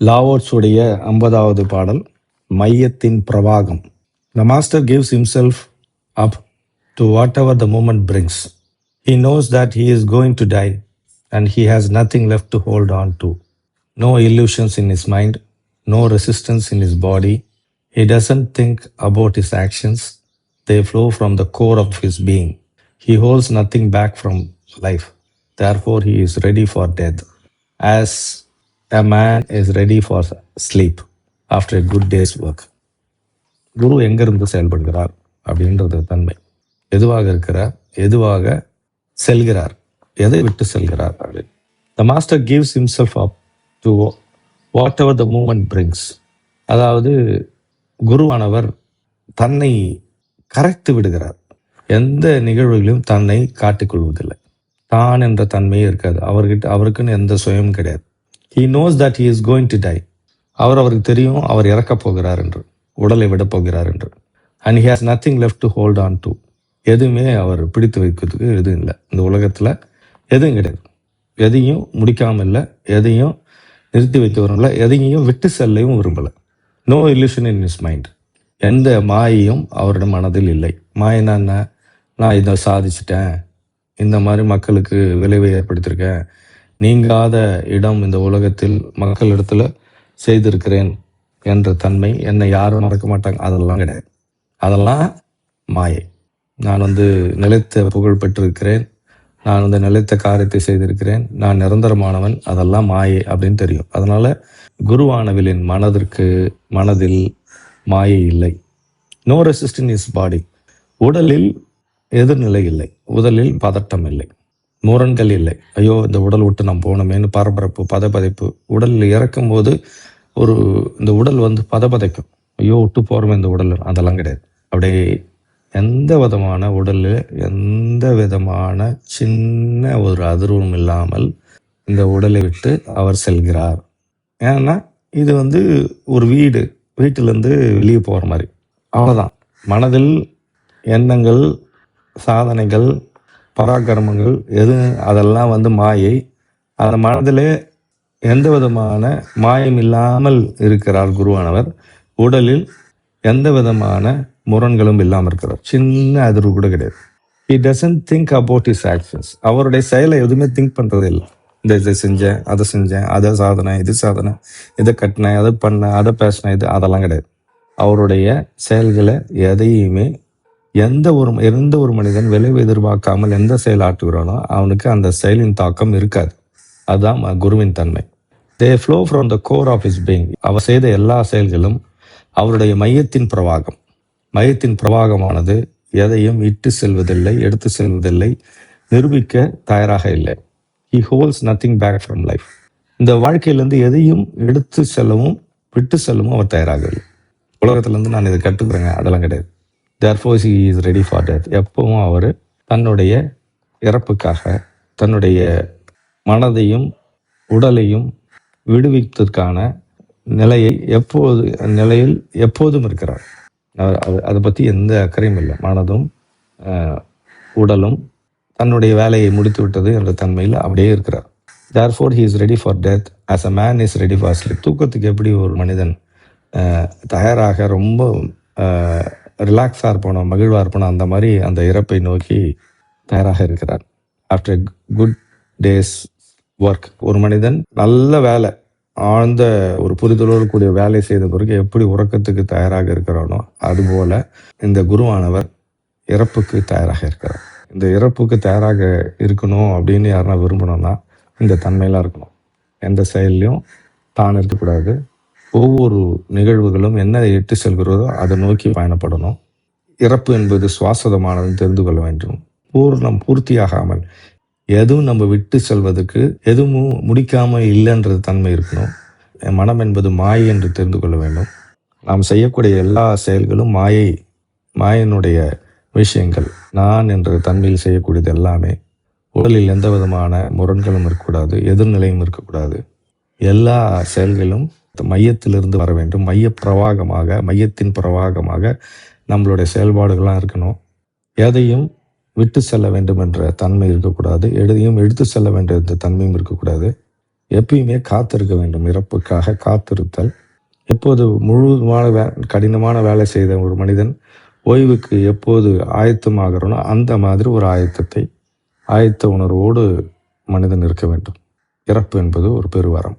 லாவோட்ஸுடைய 50வது பாடல் மையத்தின் பிரவாகம். The master gives himself up to whatever the moment brings. He knows that he is going to die and he has nothing left to hold on to. No illusions in his mind, no resistance in his body. He doesn't think about his actions. They flow from the core of his being. He holds nothing back from life. Therefore, he is ready for death, as a man is ready for sleep after a good day's work. குரு எங்கிருந்து செயல்படுகிறார் அப்படின்றது தன்மை. எதுவாக இருக்கிறார், எதுவாக செல்கிறார், எதை விட்டு செல்கிறார் அப்படின்னு. The master gives himself up to whatever the moment brings. அதாவது குருவானவர் தன்னை கரைத்து விடுகிறார். எந்த நிகழ்வுகளையும் தன்னை காட்டிக்கொள்வதில்லை. தான் என்ற தன்மையே இருக்காது அவருக்குன்னு எந்த சுயம் கிடையாது. He knows that he is going to die. அவருக்கு தெரியும் அவர் இறக்கப் போகிறார் என்று, உடலை விடப் போகிறார் என்று. And he has nothing left to hold on to. எதுவுமே அவர் பிடித்து வைக்கிறதுக்கு எதுவும் இல்லை. இந்த உலகத்தில் எதுவும் கிடையாது. எதையும் முடிக்காமல் இல்லை, எதையும் நிறுத்தி வைக்க விரும்பலை, எதையும் விட்டு செல்லவும் விரும்பலை. No illusion in his mind. எந்த மாயையும் அவருடைய மனதில் இல்லை. மாயினா என்ன? நான் இதை சாதிச்சிட்டேன், இந்த மாதிரி மக்களுக்கு விளைவை ஏற்படுத்தியிருக்கேன், நீங்காத இடம் இந்த உலகத்தில் மக்களிடத்துல செய்திருக்கிறேன் என்ற தன்மை, என்னை யாரும் மறக்க மாட்டாங்க, அதெல்லாம் கிடையாது. அதெல்லாம் மாயை. நான் நிலைத்த புகழ் பெற்றிருக்கிறேன், நான் நிலைத்த காரியத்தை செய்திருக்கிறேன், நான் நிரந்தரமானவன், அதெல்லாம் மாயை அப்படின்னு தெரியும். அதனால குருவானவரின் மனதில் மாயை இல்லை. நோ ரெசிஸ்ட் இன் இஸ் பாடி. உடலில் எதிர்நிலை இல்லை, உடலில் பதட்டம் இல்லை, முரண்கள் இல்லை. ஐயோ இந்த உடல் விட்டு நாம் போனோமேனு பரபரப்பு, பதப்பதைப்பு. உடலில் இறக்கும்போது இந்த உடல் பதப்பதைக்கும், ஐயோ விட்டு போகிறோமே இந்த உடல், அதெல்லாம் கிடையாது. அப்படியே எந்த விதமான உடலில் எந்த விதமான சின்ன ஒரு அதிர்வும் இல்லாமல் இந்த உடலை விட்டு அவர் செல்கிறார். ஏன்னா இது ஒரு வீட்டிலேருந்து வெளியே போகிற மாதிரி, அவ்வளோதான். மனதில் எண்ணங்கள், சாதனைகள், பராக்கிரமங்கள் அதெல்லாம் மாயை. அந்த மனதிலே எந்த விதமான மாயம் இல்லாமல் இருக்கிறார் குருவானவர். உடலில் எந்த விதமான முரண்களும் இல்லாமல் இருக்கிறார். சின்ன அதிர்வு கூட கிடையாது. He doesn't think about his actions. அவருடைய செயலை எதுவுமே திங்க் பண்ணுறது இல்லை. இதை செஞ்சேன், அதை செஞ்சேன், அதை சாதனை, இது சாதனை, இதை கட்டினேன், அதை பண்ணேன், அதை பேசினேன், அதெல்லாம் கிடையாது. அவருடைய செயல்களை எதையுமே எந்த ஒரு மனிதன் விளைவு எதிர்பார்க்காமல் எந்த செயல் ஆற்றுகிறானோ அவனுக்கு அந்த செயலின் தாக்கம் இருக்காது. அதுதான் குருவின் தன்மை. They flow from the core of his being. அவர் செய்த எல்லா செயல்களும் அவருடைய மையத்தின் பிரவாகம். மையத்தின் பிரவாகமானது எதையும் இட்டு செல்வதில்லை, எடுத்து செல்வதில்லை, நிரூபிக்க தயாராக இல்லை. He holds nothing back from life. இந்த வாழ்க்கையிலேருந்து எதையும் எடுத்து செல்லவும் விட்டு செல்லவும் அவர் தயாராகவில்லை. உலகத்திலேருந்து நான் இதை கற்றுக்கிறேங்க, அதெல்லாம் கிடையாது. Therefore he is ready for death. எப்பவும் அவர் தன்னுடைய இறப்புக்காக தன்னுடைய மனதையும் உடலையும் விடுவிப்பதற்கான நிலையில் எப்போதும் இருக்கிறார். அதை பற்றி எந்த அக்கறையும் இல்லை. மனதும் உடலும் தன்னுடைய வேலையை முடித்து விட்டது என்ற தன்மையில் அப்படியே இருக்கிறார். Therefore he is ready for death as a man is ready for sleep. தூக்கத்துக்கு எப்படி ஒரு மனிதன் தயாராக ரொம்ப ரிலாக்ஸாக இருப்பானோ, மகிழ்வாக இருப்பானோ, அந்த மாதிரி அந்த இறப்பை நோக்கி தயாராக இருக்கிறார். ஆஃப்டர் குட் டேஸ் ஒர்க், ஒரு மனிதன் நல்ல வேலை, ஆழ்ந்த ஒரு புரிதலோடு கூடிய வேலை செய்த பிறகு எப்படி உறக்கத்துக்கு தயாராக இருக்கிறானோ அதுபோல இந்த குருவானவர் இறப்புக்கு தயாராக இருக்கிறார். இந்த இறப்புக்கு தயாராக இருக்கணும் அப்படின்னு யாருன்னா விரும்பணும்னா இந்த தன்மையெல்லாம் இருக்கணும். எந்த செயல்லையும் தான் இருக்கக்கூடாது. ஒவ்வொரு நிகழ்வுகளும் என்ன எட்டு செல்கிறதோ அதை நோக்கி பயணப்படணும். இறப்பு என்பது சுவாசதமானதுன்னு தெரிந்து கொள்ள வேண்டும். பூர்த்தியாகாமல் எதுவும் நம்ம விட்டு செல்வதற்கு எதுவும் முடிக்காமல் இல்லைன்றது தன்மை இருக்கணும். மனம் என்பது மாயை என்று தெரிந்து கொள்ள வேண்டும். நாம் செய்யக்கூடிய எல்லா செயல்களும் மாயினுடைய விஷயங்கள். நான் என்ற தன்மையில் செய்யக்கூடியது எல்லாமே. உடலில் எந்த விதமான முரண்களும் இருக்கக்கூடாது, எதிர்நிலையும் இருக்கக்கூடாது. எல்லா செயல்களும் மையத்திலிருந்து வர வேண்டும். மையத்தின் பிரவாகமாக நம்மளுடைய செயல்பாடுகள்லாம் இருக்கணும். எதையும் விட்டு செல்ல வேண்டும் என்ற தன்மை இருக்கக்கூடாது, எதையும் எடுத்து செல்ல வேண்டிய தன்மையும் இருக்கக்கூடாது. எப்பயுமே காத்திருக்க வேண்டும். இறப்புக்காக காத்திருத்தல். எப்போது முழுமான கடினமான வேலை செய்த ஒரு மனிதன் ஓய்வுக்கு எப்போது ஆயத்தமாகிறனோ அந்த மாதிரி ஒரு ஆயத்த உணர்வோடு மனிதன் இருக்க வேண்டும். இறப்பு என்பது ஒரு பெருவரம்.